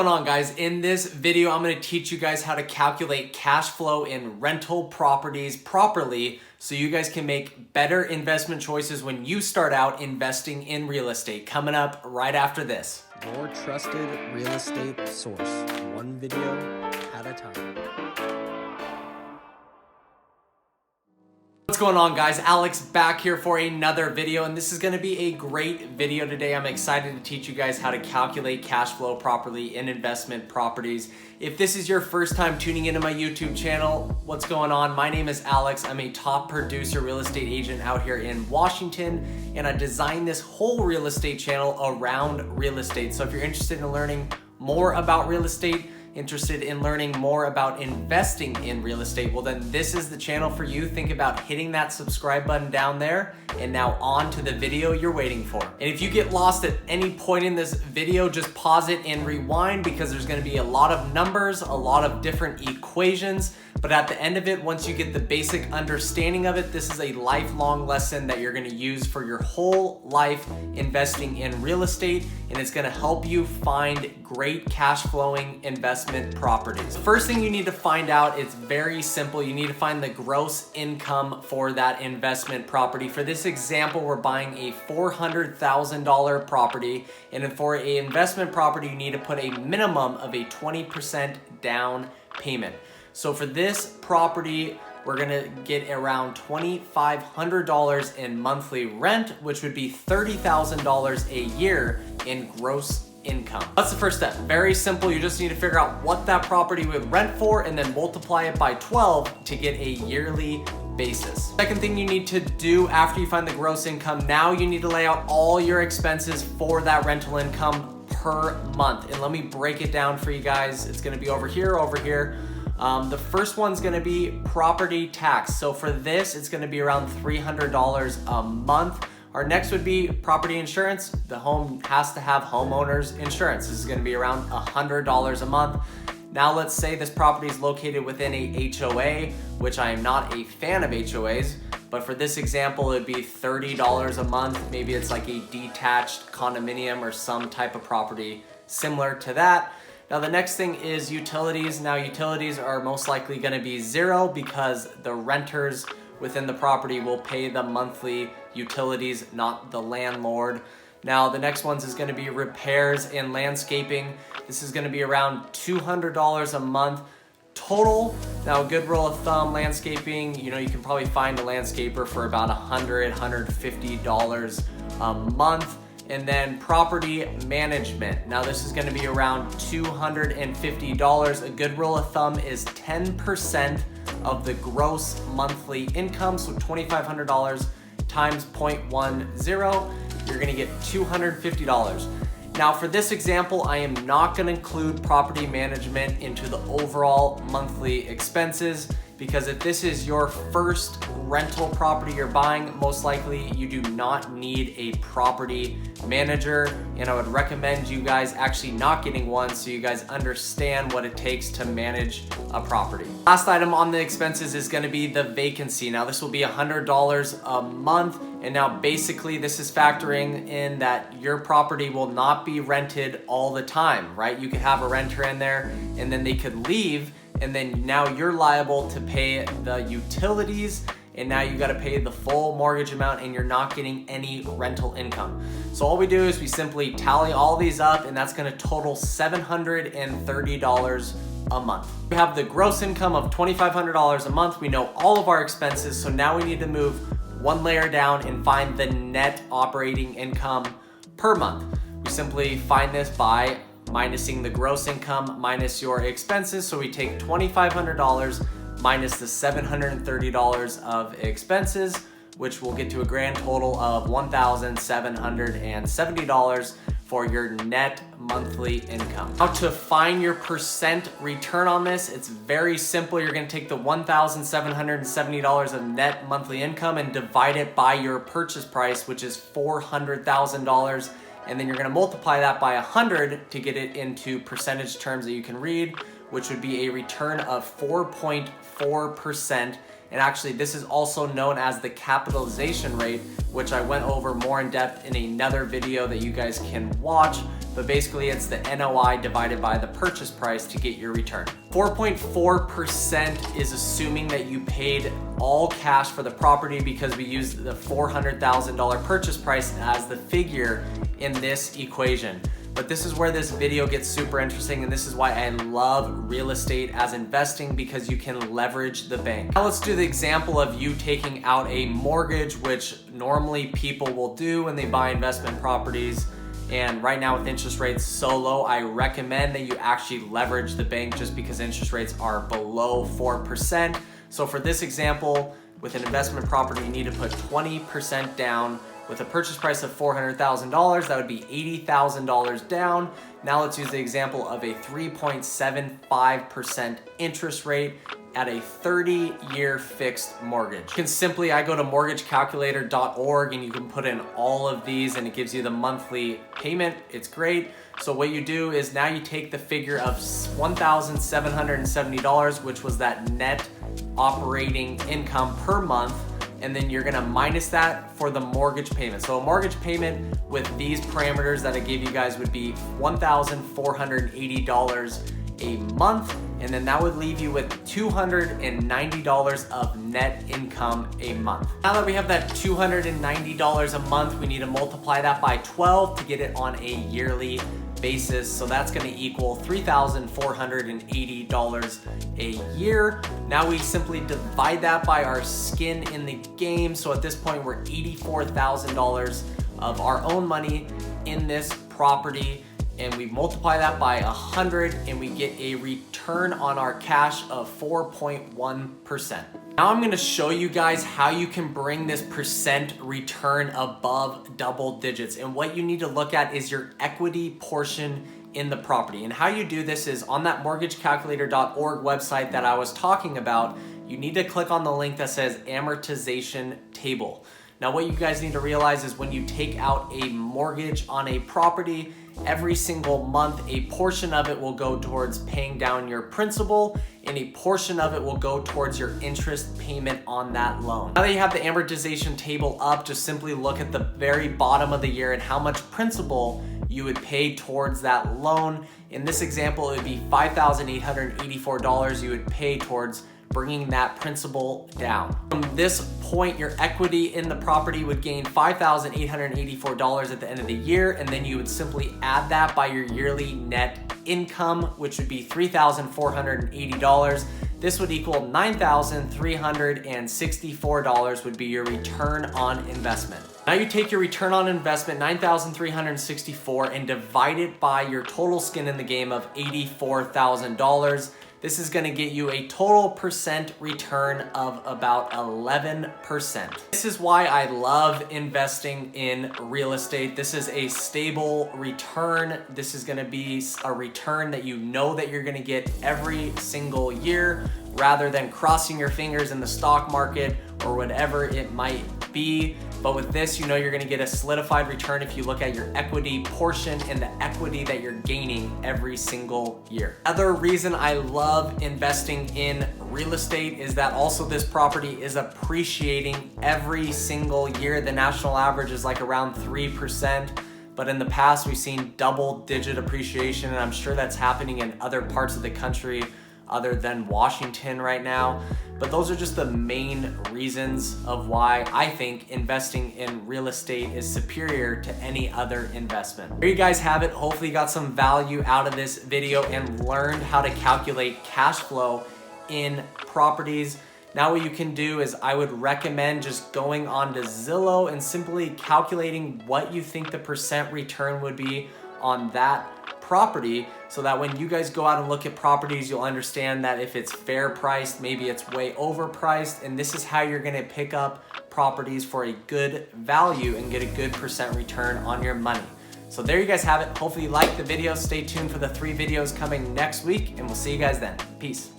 What's going on, guys? In this video, I'm going to teach you guys how to calculate cash flow in rental properties properly so you guys can make better investment choices when you start out investing in real estate. Coming up right after this. Your trusted real estate source, one video at a time. What's going on, guys? Alex back here for another video, and this is going to be a great video today. I'm excited to teach you guys how to calculate cash flow properly in investment properties. If this is your first time tuning into my YouTube channel, what's going on? My name is Alex. I'm a top producer real estate agent out here in Washington, and I designed this whole real estate channel around real estate. So if you're interested in learning more about real estate, interested in learning more about investing in real estate, well then this is the channel for you. Think about hitting that subscribe button down there, and now on to the video you're waiting for. And if you get lost at any point in this video, just pause it and rewind, because there's going to be a lot of numbers, a lot of different equations, but at the end of it, once you get the basic understanding of it, this is a lifelong lesson that you're going to use for your whole life investing in real estate, and it's going to help you find great cash flowing investment properties. First thing you need to find out, it's very simple. You need to find the gross income for that investment property. For this example, we're buying a $400,000 property, and for an investment property, you need to put a minimum of a 20% down payment. So for this property, we're gonna get around $2,500 in monthly rent, which would be $30,000 a year in gross income. That's the first step. Very simple. You just need to figure out what that property would rent for and then multiply it by 12 to get a yearly basis. Second thing you need to do after you find the gross income, now you need to lay out all your expenses for that rental income per month. And let me break it down for you guys. It's gonna be over here. The first one's gonna be property tax. So for this, it's gonna be around $300 a month. Our next would be property insurance. The home has to have homeowners insurance. This is gonna be around $100 a month. Now let's say this property is located within a HOA, which I am not a fan of HOAs, but for this example, it'd be $30 a month. Maybe it's like a detached condominium or some type of property similar to that. Now the next thing is utilities. Now utilities are most likely gonna be zero because the renters within the property will pay the monthly utilities, not the landlord. Now the next ones is gonna be repairs and landscaping. This is gonna be around $200 a month total. Now a good rule of thumb, landscaping, you can probably find a landscaper for about $150 a month. And then property management. Now this is gonna be around $250. A good rule of thumb is 10% of the gross monthly income. So $2,500 times 0.10, you're gonna get $250. Now for this example, I am not gonna include property management into the overall monthly expenses, because if this is your first rental property you're buying, most likely you do not need a property manager, and I would recommend you guys actually not getting one so you guys understand what it takes to manage a property. Last item on the expenses is gonna be the vacancy. Now this will be $100 a month, and now basically this is factoring in that your property will not be rented all the time, right? You could have a renter in there and then they could leave, and then now you're liable to pay the utilities, and now you gotta pay the full mortgage amount, and you're not getting any rental income. So all we do is we simply tally all these up, and that's gonna total $730 a month. We have the gross income of $2,500 a month. We know all of our expenses, so now we need to move one layer down and find the net operating income per month. We simply find this by minusing the gross income minus your expenses. So we take $2,500 minus the $730 of expenses, which will get to a grand total of $1,770 for your net monthly income. Now to find your percent return on this, it's very simple. You're gonna take the $1,770 of net monthly income and divide it by your purchase price, which is $400,000. And then you're gonna multiply that by 100 to get it into percentage terms that you can read, which would be a return of 4.4%. And actually, this is also known as the capitalization rate, which I went over more in depth in another video that you guys can watch. But basically it's the NOI divided by the purchase price to get your return. 4.4% is assuming that you paid all cash for the property because we used the $400,000 purchase price as the figure in this equation. But this is where this video gets super interesting, and this is why I love real estate as investing, because you can leverage the bank. Now let's do the example of you taking out a mortgage, which normally people will do when they buy investment properties. And right now with interest rates so low, I recommend that you actually leverage the bank just because interest rates are below 4%. So for this example, with an investment property, you need to put 20% down. With a purchase price of $400,000, that would be $80,000 down. Now let's use the example of a 3.75% interest rate at a 30-year fixed mortgage. You can simply, I go to mortgagecalculator.org and you can put in all of these and it gives you the monthly payment. It's great. So what you do is now you take the figure of $1,770, which was that net operating income per month, and then you're gonna minus that for the mortgage payment. So a mortgage payment with these parameters that I gave you guys would be $1,480 a month, and then that would leave you with $290 of net income a month. Now that we have that $290 a month, we need to multiply that by 12 to get it on a yearly basis. So that's gonna equal $3,480 a year. Now we simply divide that by our skin in the game. So at this point, we're $84,000 of our own money in this property, and we multiply that by 100 and we get a return on our cash of 4.1%. Now I'm gonna show you guys how you can bring this percent return above double digits. And what you need to look at is your equity portion in the property. And how you do this is on that mortgagecalculator.org website that I was talking about, you need to click on the link that says amortization table. Now what you guys need to realize is when you take out a mortgage on a property, every single month, a portion of it will go towards paying down your principal and a portion of it will go towards your interest payment on that loan. Now that you have the amortization table up, just simply look at the very bottom of the year and how much principal you would pay towards that loan. In this example, it would be $5,884 you would pay towards bringing that principal down. From this point, your equity in the property would gain $5,884 at the end of the year, and then you would simply add that by your yearly net income, which would be $3,480. This would equal $9,364 would be your return on investment. Now you take your return on investment, $9,364, and divide it by your total skin in the game of $84,000. This is gonna get you a total percent return of about 11%. This is why I love investing in real estate. This is a stable return. This is gonna be a return that you know that you're gonna get every single year, rather than crossing your fingers in the stock market or whatever it might be. But with this, you know you're gonna get a solidified return if you look at your equity portion and the equity that you're gaining every single year. Another reason I love investing in real estate is that also this property is appreciating every single year. The national average is like around 3%. But in the past, we've seen double-digit appreciation, and I'm sure that's happening in other parts of the country other than Washington right now. But those are just the main reasons of why I think investing in real estate is superior to any other investment. There you guys have it. Hopefully you got some value out of this video and learned how to calculate cash flow in properties. Now what you can do is I would recommend just going on to Zillow and simply calculating what you think the percent return would be on that property, so that when you guys go out and look at properties, you'll understand that if it's fair priced, maybe it's way overpriced, and this is how you're gonna pick up properties for a good value and get a good percent return on your money. So there you guys have it. Hopefully you liked the video. Stay tuned for the 3 videos coming next week, and we'll see you guys then. Peace.